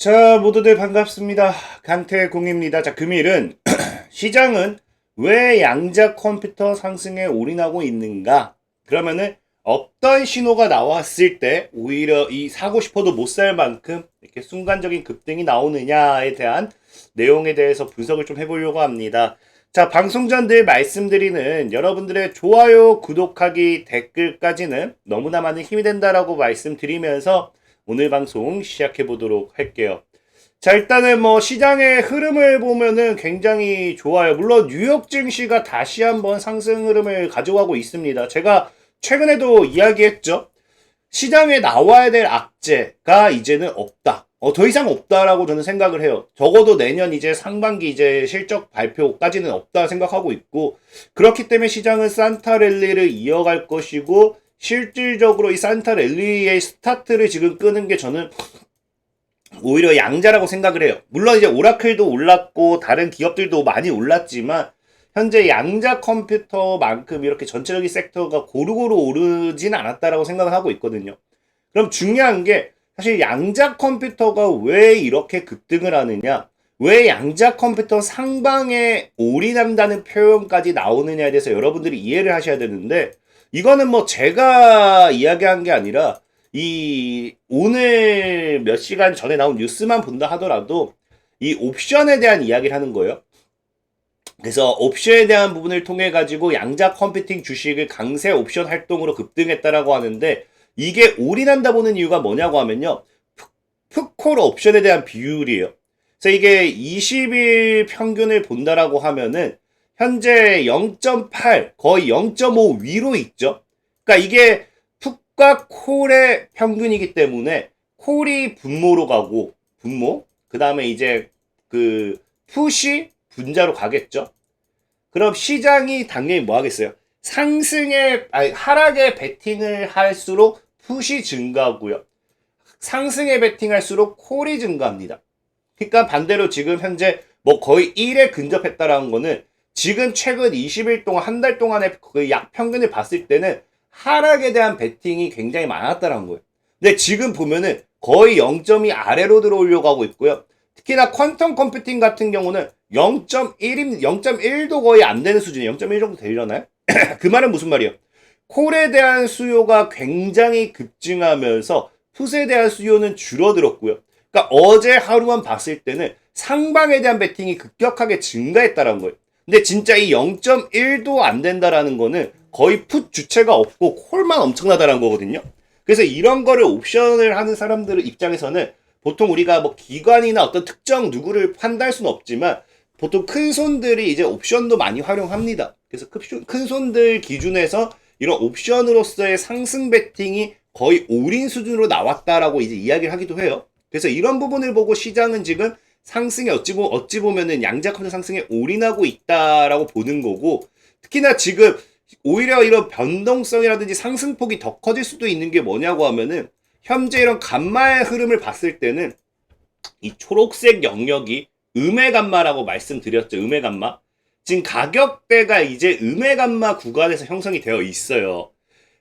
자, 모두들 반갑습니다. 강태공입니다. 자, 금일은 시장은 왜 양자 컴퓨터 상승에 올인하고 있는가? 그러면은 어떤 신호가 나왔을 때 오히려 이 사고 싶어도 못 살 만큼 이렇게 순간적인 급등이 나오느냐에 대한 내용에 대해서 분석을 좀 해보려고 합니다. 자, 방송 전 늘 말씀드리는 여러분들의 좋아요, 구독하기, 댓글까지는 너무나 많은 힘이 된다라고 말씀드리면서 오늘 방송 시작해 보도록 할게요. 자, 일단은 뭐 시장의 흐름을 보면은 굉장히 좋아요. 물론 뉴욕 증시가 다시 한번 상승 흐름을 가져가고 있습니다. 제가 최근에도 이야기했죠. 시장에 나와야 될 악재가 이제는 없다. 더 이상 없다라고 저는 생각을 해요. 적어도 내년 이제 상반기 이제 실적 발표까지는 없다 생각하고 있고, 그렇기 때문에 시장은 산타 랠리를 이어갈 것이고, 실질적으로 이 산타 랠리의 스타트를 지금 끄는 게 저는 오히려 양자라고 생각을 해요. 물론 이제 오라클도 올랐고 다른 기업들도 많이 올랐지만 현재 양자 컴퓨터만큼 이렇게 전체적인 섹터가 고루고루 오르진 않았다라고 생각을 하고 있거든요. 그럼 중요한 게 사실 양자 컴퓨터가 왜 이렇게 급등을 하느냐, 왜 양자 컴퓨터 상방에 올인한다는 표현까지 나오느냐에 대해서 여러분들이 이해를 하셔야 되는데, 이거는 뭐 제가 이야기한 게 아니라 이 오늘 몇 시간 전에 나온 뉴스만 본다 하더라도 이 옵션에 대한 이야기를 하는 거예요. 그래서 옵션에 대한 부분을 통해 가지고 양자 컴퓨팅 주식을 강세 옵션 활동으로 급등했다라고 하는데, 이게 올인한다 보는 이유가 뭐냐고 하면요, 풋콜 옵션에 대한 비율이에요. 그래서 이게 20일 평균을 본다라고 하면은 현재 0.8 거의 0.5 위로 있죠. 그러니까 이게 풋과 콜의 평균이기 때문에 콜이 분모로 가고, 분모, 그 다음에 이제 그 풋이 분자로 가겠죠. 그럼 시장이 당연히 뭐 하겠어요? 하락에 베팅을 할수록 풋이 증가하고요. 상승에 베팅할수록 콜이 증가합니다. 그러니까 반대로 지금 현재 뭐 거의 1에 근접했다라는 거는 지금 최근 20일 동안, 한 달 동안의 그 약 평균을 봤을 때는 하락에 대한 베팅이 굉장히 많았다는 거예요. 근데 지금 보면은 거의 0.2 아래로 들어오려고 하고 있고요. 특히나 퀀텀 컴퓨팅 같은 경우는 0.1도 거의 안 되는 수준이에요. 0.1 정도 되려나요? 그 말은 무슨 말이에요? 콜에 대한 수요가 굉장히 급증하면서 풋에 대한 수요는 줄어들었고요. 그러니까 어제 하루만 봤을 때는 상방에 대한 베팅이 급격하게 증가했다는 거예요. 근데 진짜 이 0.1도 안 된다라는 거는 거의 풋 주체가 없고 콜만 엄청나다라는 거거든요. 그래서 이런 거를 옵션을 하는 사람들 입장에서는 보통 우리가 뭐 기관이나 어떤 특정 누구를 판단할 수는 없지만 보통 큰 손들이 이제 옵션도 많이 활용합니다. 그래서 큰 손들 기준에서 이런 옵션으로서의 상승 베팅이 거의 올인 수준으로 나왔다라고 이제 이야기를 하기도 해요. 그래서 이런 부분을 보고 시장은 지금 상승에 어찌 보면은 양자 컴퓨터 상승에 올인하고 있다라고 보는 거고, 특히나 지금 오히려 이런 변동성이라든지 상승폭이 더 커질 수도 있는 게 뭐냐고 하면은 현재 이런 감마의 흐름을 봤을 때는 이 초록색 영역이 음의 감마라고 말씀드렸죠. 음의 감마. 지금 가격대가 이제 음의 감마 구간에서 형성이 되어 있어요.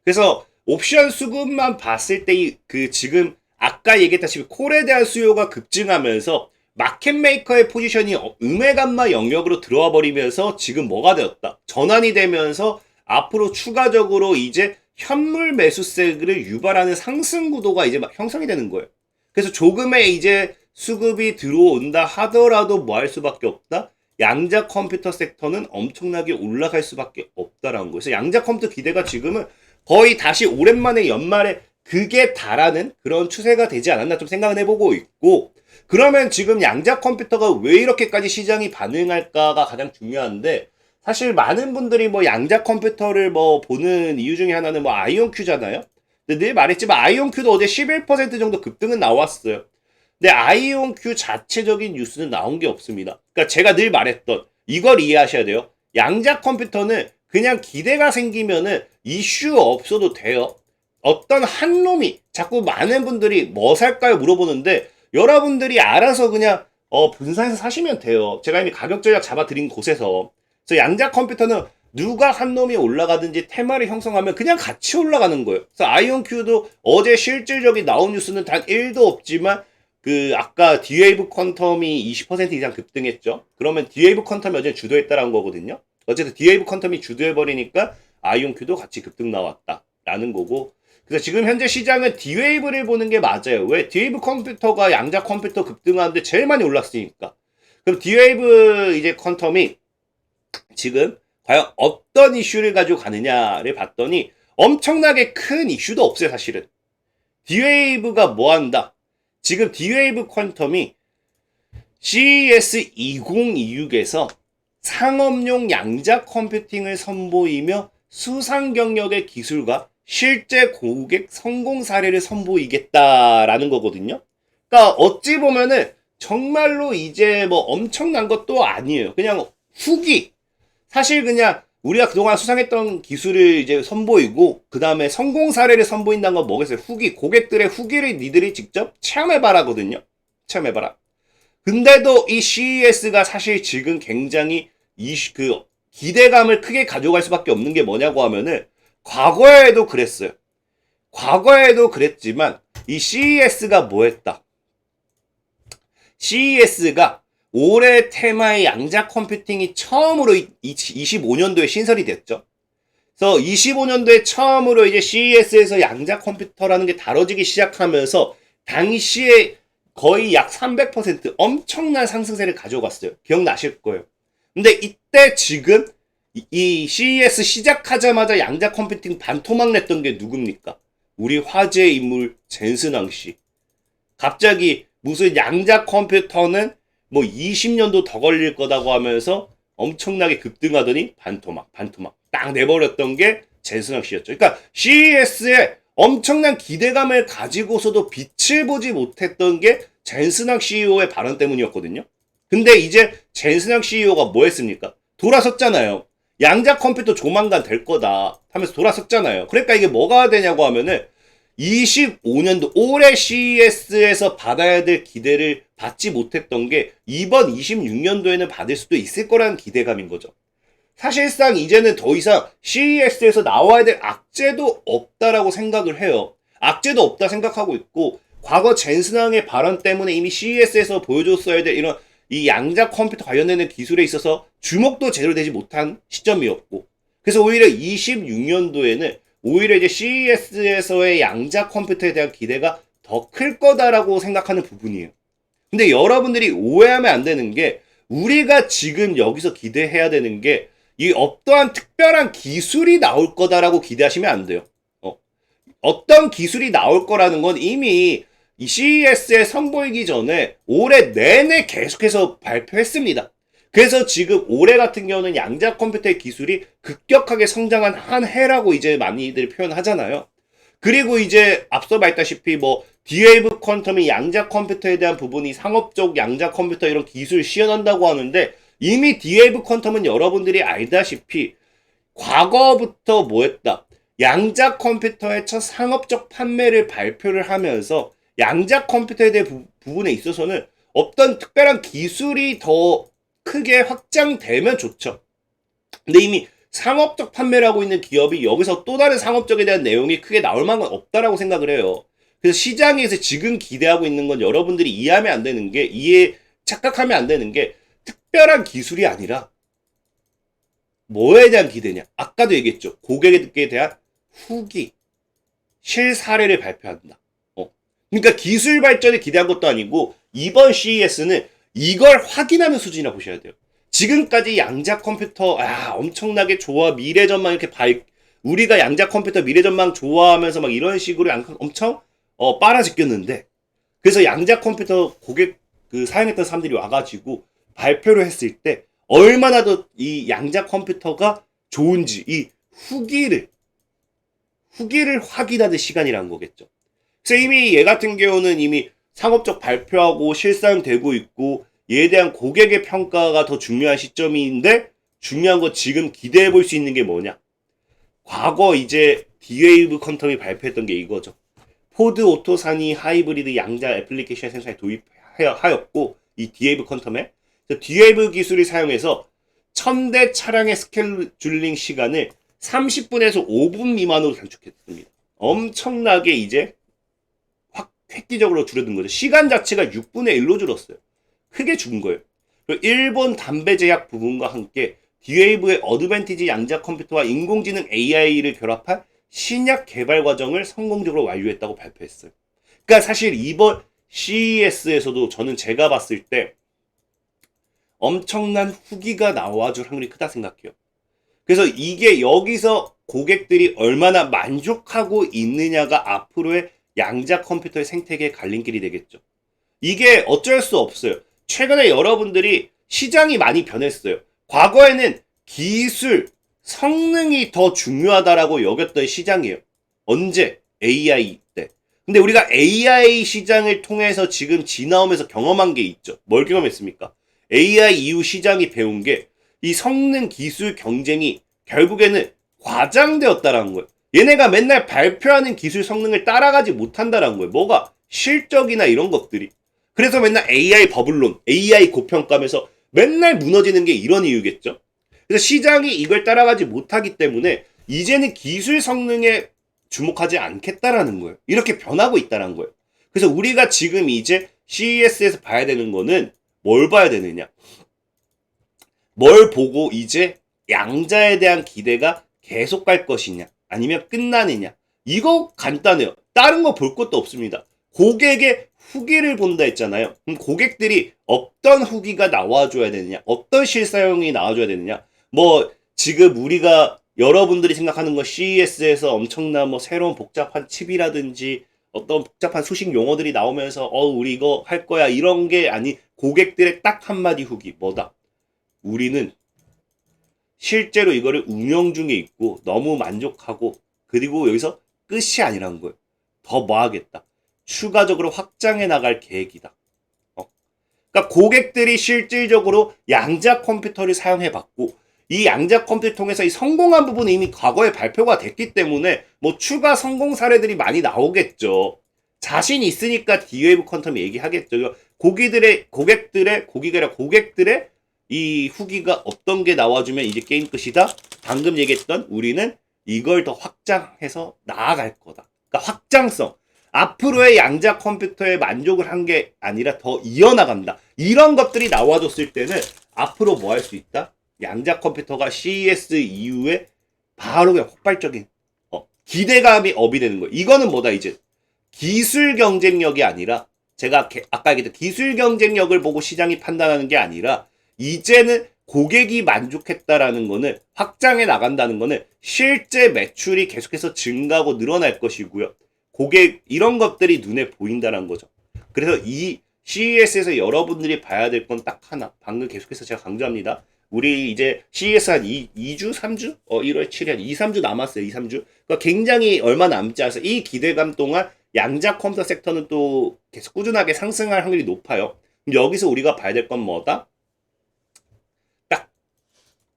그래서 옵션 수급만 봤을 때 그 지금 아까 얘기했다시피 콜에 대한 수요가 급증하면서 마켓메이커의 포지션이 음의 감마 영역으로 들어와 버리면서 지금 뭐가 되었다? 전환이 되면서 앞으로 추가적으로 이제 현물 매수세를 유발하는 상승 구도가 이제 막 형성이 되는 거예요. 그래서 조금의 이제 수급이 들어온다 하더라도 뭐 할 수밖에 없다? 양자 컴퓨터 섹터는 엄청나게 올라갈 수밖에 없다라는 거예요. 그래서 양자 컴퓨터 기대가 지금은 거의 다시 오랜만에 연말에 그게 달하는 그런 추세가 되지 않았나 좀 생각을 해보고 있고, 그러면 지금 양자 컴퓨터가 왜 이렇게까지 시장이 반응할까가 가장 중요한데, 사실 많은 분들이 뭐 양자 컴퓨터를 뭐 보는 이유 중에 하나는 뭐 아이온큐잖아요. 근데 늘 말했지만 아이온큐도 어제 11% 정도 급등은 나왔어요. 근데 아이온큐 자체적인 뉴스는 나온 게 없습니다. 그러니까 제가 늘 말했던 이걸 이해하셔야 돼요. 양자 컴퓨터는 그냥 기대가 생기면은 이슈 없어도 돼요. 어떤 한 놈이 자꾸 많은 분들이 뭐 살까요 물어보는데 여러분들이 알아서 그냥 분산해서 사시면 돼요. 제가 이미 가격 전략 잡아드린 곳에서. 그래서 양자 컴퓨터는 누가 한 놈이 올라가든지 테마를 형성하면 그냥 같이 올라가는 거예요. 그래서 아이온큐도 어제 실질적인 나온 뉴스는 단 1도 없지만 아까 D-Wave 퀀텀이 20% 이상 급등했죠. 그러면 D-Wave 퀀텀이 어제 주도했다라는 거거든요. 어쨌든 D-Wave 퀀텀이 주도해버리니까 아이온큐도 같이 급등 나왔다라는 거고. 그래서 지금 현재 시장은 D-Wave를 보는 게 맞아요. 왜? D-Wave 컴퓨터가 양자 컴퓨터 급등하는데 제일 많이 올랐으니까. 그럼 D-Wave 이제 퀀텀이 지금 과연 어떤 이슈를 가지고 가느냐를 봤더니 엄청나게 큰 이슈도 없어요, 사실은. D-Wave가 뭐 한다? 지금 D-Wave 퀀텀이 CES 2026에서 상업용 양자 컴퓨팅을 선보이며 수상 경력의 기술과 실제 고객 성공 사례를 선보이겠다라는 거거든요. 그러니까 어찌 보면은 정말로 이제 뭐 엄청난 것도 아니에요. 그냥 후기. 사실 그냥 우리가 그동안 수상했던 기술을 이제 선보이고 그 다음에 성공 사례를 선보인다는 건 뭐겠어요? 후기. 고객들의 후기를 니들이 직접 체험해봐라거든요. 체험해봐라. 근데도 이 CES가 사실 지금 굉장히 기대감을 크게 가져갈 수밖에 없는 게 뭐냐고 하면은 과거에도 그랬어요. 과거에도 그랬지만 이 CES가 뭐 했다? CES가 올해 테마의 양자 컴퓨팅이 처음으로 25년도에 신설이 됐죠. 그래서 25년도에 처음으로 이제 CES에서 양자 컴퓨터라는 게 다뤄지기 시작하면서 당시에 거의 약 300% 엄청난 상승세를 가져갔어요. 기억나실 거예요. 근데 이때 지금 이 CES 시작하자마자 양자 컴퓨팅 반토막 냈던 게 누굽니까? 우리 화제의 인물 젠슨왕 씨. 갑자기 무슨 양자 컴퓨터는 뭐 20년도 더 걸릴 거다고 하면서 엄청나게 급등하더니 반토막 딱 내버렸던 게 젠슨왕 씨였죠. 그러니까 CES에 엄청난 기대감을 가지고서도 빛을 보지 못했던 게 젠슨왕 CEO의 발언 때문이었거든요. 근데 이제 젠슨왕 CEO가 뭐 했습니까? 돌아섰잖아요. 양자 컴퓨터 조만간 될 거다 하면서 돌아섰잖아요. 그러니까 이게 뭐가 되냐고 하면은 25년도 올해 CES에서 받아야 될 기대를 받지 못했던 게 이번 26년도에는 받을 수도 있을 거라는 기대감인 거죠. 사실상 이제는 더 이상 CES에서 나와야 될 악재도 없다라고 생각을 해요. 악재도 없다 생각하고 있고 과거 젠슨왕의 발언 때문에 이미 CES에서 보여줬어야 될 이런 이 양자 컴퓨터 관련되는 기술에 있어서 주목도 제대로 되지 못한 시점이었고 그래서 오히려 26년도에는 오히려 이제 CES에서의 양자 컴퓨터에 대한 기대가 더 클 거다라고 생각하는 부분이에요. 근데 여러분들이 오해하면 안 되는 게 우리가 지금 여기서 기대해야 되는 게 이 어떠한 특별한 기술이 나올 거다라고 기대하시면 안 돼요. 어떤 기술이 나올 거라는 건 이미 이 CES에 선보이기 전에 올해 내내 계속해서 발표했습니다. 그래서 지금 올해 같은 경우는 양자 컴퓨터의 기술이 급격하게 성장한 한 해라고 이제 많이들 표현하잖아요. 그리고 이제 앞서 말했다시피 뭐 D-Wave 퀀텀이 양자 컴퓨터에 대한 부분이 상업적 양자 컴퓨터 이런 기술 시연한다고 하는데 이미 D-Wave 퀀텀은 여러분들이 알다시피 과거부터 뭐 했다? 양자 컴퓨터의 첫 상업적 판매를 발표를 하면서 양자 컴퓨터에 대한 부분에 있어서는 어떤 특별한 기술이 더 크게 확장되면 좋죠. 근데 이미 상업적 판매를 하고 있는 기업이 여기서 또 다른 상업적에 대한 내용이 크게 나올 만한 건 없다라고 생각을 해요. 그래서 시장에서 지금 기대하고 있는 건 여러분들이 이해하면 안 되는 게 착각하면 안 되는 게 특별한 기술이 아니라 뭐에 대한 기대냐? 아까도 얘기했죠. 고객에 대한 후기, 실사례를 발표한다. 그러니까 기술 발전에 기대한 것도 아니고 이번 CES는 이걸 확인하는 수준이라 보셔야 돼요. 지금까지 양자 컴퓨터 엄청나게 좋아 미래전망 이렇게 우리가 양자 컴퓨터 미래전망 좋아하면서 막 이런 식으로 엄청 빨아지꼈는데 그래서 양자 컴퓨터 고객 사용했던 사람들이 와가지고 발표를 했을 때 얼마나 더 이 양자 컴퓨터가 좋은지 이 후기를 확인하는 시간이라는 거겠죠. 그래서 이미 얘 같은 경우는 이미 상업적 발표하고 실상되고 있고 얘에 대한 고객의 평가가 더 중요한 시점인데 중요한 건 지금 기대해 볼 수 있는 게 뭐냐? 과거 이제 D-Wave 퀀텀이 발표했던 게 이거죠. 포드 오토산이 하이브리드 양자 애플리케이션 생산에 도입하였고 이 D-Wave 퀀텀에 D-Wave 기술을 사용해서 1000대 차량의 스케줄링 시간을 30분에서 5분 미만으로 단축했습니다. 엄청나게 이제 획기적으로 줄어든 거죠. 시간 자체가 6분의 1로 줄었어요. 크게 죽은 거예요. 그리고 일본 담배 제약 부분과 함께 D-Wave의 어드밴티지 양자 컴퓨터와 인공지능 AI를 결합한 신약 개발 과정을 성공적으로 완료했다고 발표했어요. 그러니까 사실 이번 CES에서도 저는 제가 봤을 때 엄청난 후기가 나와줄 확률이 크다 생각해요. 그래서 이게 여기서 고객들이 얼마나 만족하고 있느냐가 앞으로의 양자 컴퓨터의 생태계의 갈림길이 되겠죠. 이게 어쩔 수 없어요. 최근에 여러분들이 시장이 많이 변했어요. 과거에는 기술, 성능이 더 중요하다라고 여겼던 시장이에요. 언제? AI 때. 근데 우리가 AI 시장을 통해서 지금 지나오면서 경험한 게 있죠. 뭘 경험했습니까? AI 이후 시장이 배운 게 이 성능 기술 경쟁이 결국에는 과장되었다라는 거예요. 얘네가 맨날 발표하는 기술 성능을 따라가지 못한다라는 거예요. 뭐가? 실적이나 이런 것들이. 그래서 맨날 AI 버블론, AI 고평가면서 맨날 무너지는 게 이런 이유겠죠. 그래서 시장이 이걸 따라가지 못하기 때문에 이제는 기술 성능에 주목하지 않겠다라는 거예요. 이렇게 변하고 있다는 거예요. 그래서 우리가 지금 이제 CES에서 봐야 되는 거는 뭘 봐야 되느냐. 뭘 보고 이제 양자에 대한 기대가 계속 갈 것이냐 아니면 끝나느냐. 이거 간단해요. 다른 거 볼 것도 없습니다. 고객의 후기를 본다 했잖아요. 그럼 고객들이 어떤 후기가 나와줘야 되느냐, 어떤 실사용이 나와줘야 되느냐. 뭐 지금 우리가 여러분들이 생각하는 거 CES에서 엄청난 뭐 새로운 복잡한 칩이라든지 어떤 복잡한 수식 용어들이 나오면서 우리 이거 할 거야 이런 게 아니, 고객들의 딱 한마디 후기 뭐다? 우리는 실제로 이거를 운영 중에 있고 너무 만족하고, 그리고 여기서 끝이 아니라는 거예요. 더 뭐 하겠다. 추가적으로 확장해 나갈 계획이다. 그러니까 고객들이 실질적으로 양자 컴퓨터를 사용해 봤고, 이 양자 컴퓨터 통해서 이 성공한 부분이 이미 과거에 발표가 됐기 때문에 뭐 추가 성공 사례들이 많이 나오겠죠. 자신 있으니까 D-Wave 퀀텀이 얘기하겠죠. 고객들의 이 후기가 어떤 게 나와주면 이제 게임 끝이다. 방금 얘기했던 우리는 이걸 더 확장해서 나아갈 거다. 그러니까 확장성. 앞으로의 양자 컴퓨터에 만족을 한 게 아니라 더 이어나간다. 이런 것들이 나와줬을 때는 앞으로 뭐 할 수 있다? 양자 컴퓨터가 CES 이후에 바로 그냥 폭발적인 기대감이 업이 되는 거예요. 이거는 뭐다 이제 기술 경쟁력이 아니라, 제가 아까 얘기했던 기술 경쟁력을 보고 시장이 판단하는 게 아니라 이제는 고객이 만족했다라는 거는, 확장해 나간다는 거는 실제 매출이 계속해서 증가하고 늘어날 것이고요. 고객 이런 것들이 눈에 보인다는 거죠. 그래서 이 CES에서 여러분들이 봐야 될 건 딱 하나. 방금 계속해서 제가 강조합니다. 우리 이제 CES 한 2주? 3주? 1월 7일 2, 3주 남았어요. 2, 3주. 그러니까 굉장히 얼마 남지 않아서 이 기대감 동안 양자 컴퓨터 섹터는 또 계속 꾸준하게 상승할 확률이 높아요. 그럼 여기서 우리가 봐야 될 건 뭐다? 딱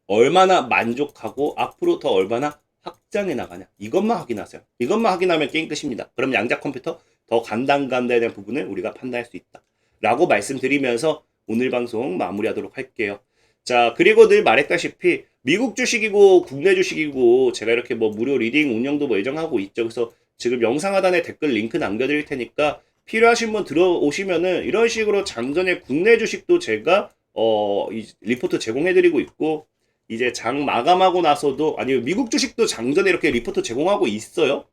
얼마나 만족하고 앞으로 더 얼마나 확장해 나가냐. 이것만 확인하세요. 이것만 확인하면 게임 끝입니다. 그럼 양자 컴퓨터 더 간단간다에 대한 부분을 우리가 판단할 수 있다. 라고 말씀드리면서 오늘 방송 마무리하도록 할게요. 자, 그리고 늘 말했다시피 미국 주식이고 국내 주식이고 제가 이렇게 뭐 무료 리딩 운영도 뭐 예정하고 있죠. 그래서 지금 영상 하단에 댓글 링크 남겨드릴 테니까 필요하신 분 들어오시면은 이런 식으로 장전에 국내 주식도 제가 이 리포트 제공해드리고 있고, 이제 장 마감하고 나서도, 아니면 미국 주식도 장전에 이렇게 리포트 제공하고 있어요.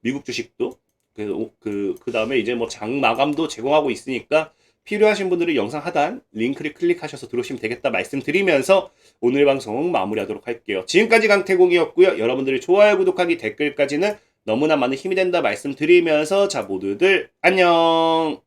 미국 주식도. 그 다음에 이제 뭐 장 마감도 제공하고 있으니까 필요하신 분들은 영상 하단 링크를 클릭하셔서 들어오시면 되겠다 말씀드리면서 오늘 방송 마무리하도록 할게요. 지금까지 강태공이었고요. 여러분들의 좋아요, 구독하기, 댓글까지는 너무나 많은 힘이 된다 말씀드리면서 자, 모두들 안녕.